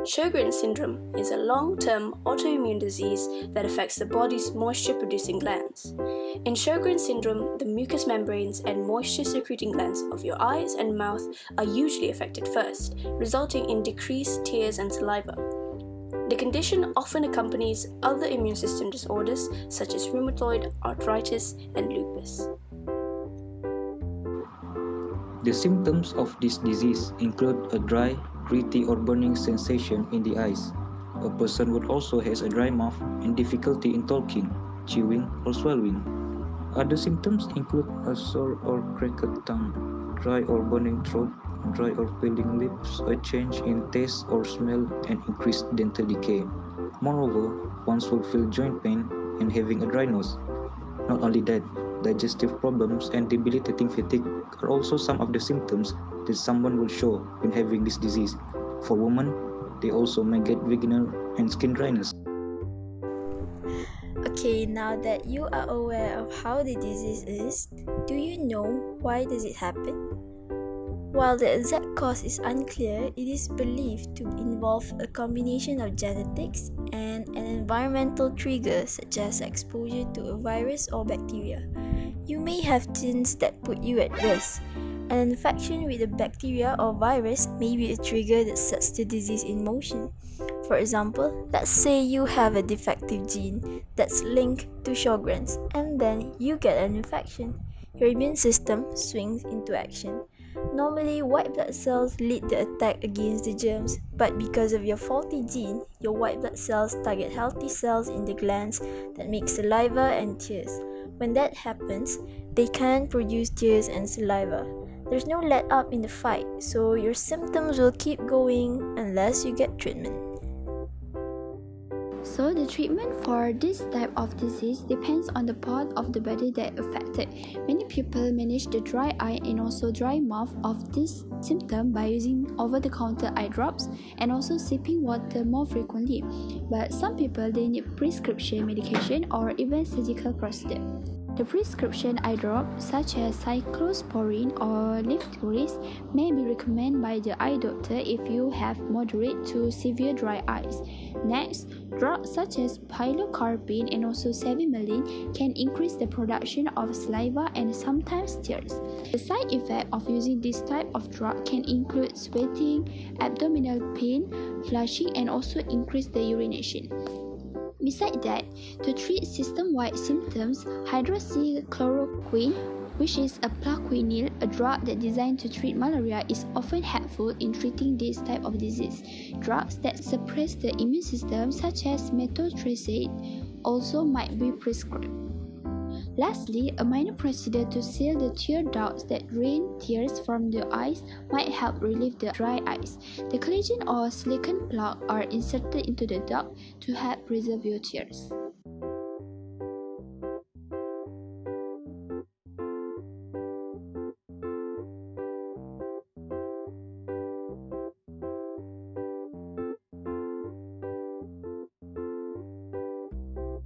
Sjögren syndrome is a long-term autoimmune disease that affects the body's moisture-producing glands. In Sjögren syndrome, the mucous membranes and moisture-secreting glands of your eyes and mouth are usually affected first, resulting in decreased tears and saliva. The condition often accompanies other immune system disorders such as rheumatoid, arthritis, and lupus. The symptoms of this disease include a dry, gritty or burning sensation in the eyes. A person would also has a dry mouth and difficulty in talking, chewing or swallowing. Other symptoms include a sore or cracked tongue, dry or burning throat, dry or peeling lips, a change in taste or smell, and increased dental decay. Moreover, one will feel joint pain and having a dry nose. Not only that, digestive problems and debilitating fatigue are also some of the symptoms that someone will show when having this disease. For women, they also may get vaginal and skin dryness. Okay, now that you are aware of how the disease is, do you know why does it happen? While the exact cause is unclear, it is believed to involve a combination of genetics and an environmental trigger such as exposure to a virus or bacteria. You may have genes that put you at risk. An infection with a bacteria or virus may be a trigger that sets the disease in motion. For example, let's say you have a defective gene that's linked to Sjogren's, and then you get an infection. Your immune system swings into action. Normally, white blood cells lead the attack against the germs, but because of your faulty gene, your white blood cells target healthy cells in the glands that make saliva and tears. When that happens, they can't produce tears and saliva. There's no let up in the fight, so your symptoms will keep going unless you get treatment. So the treatment for this type of disease depends on the part of the body that affected. Many people manage the dry eye and also dry mouth of this symptom by using over-the-counter eye drops and also sipping water more frequently. But some people they need prescription medication or even surgical procedure. The prescription eye drop, such as cyclosporine or Lifturis, may be recommended by the eye doctor if you have moderate to severe dry eyes. Next, drugs such as pilocarpine and also cevimeline can increase the production of saliva and sometimes tears. The side effect of using this type of drug can include sweating, abdominal pain, flushing, and also increase the urination. Besides that, to treat system-wide symptoms, hydroxychloroquine, which is a plaquenil, a drug that designed to treat malaria, is often helpful in treating this type of disease. Drugs that suppress the immune system, such as methotrexate, also might be prescribed. Lastly, a minor procedure to seal the tear ducts that drain tears from the eyes might help relieve the dry eyes. The collagen or silicone plug are inserted into the duct to help preserve your tears.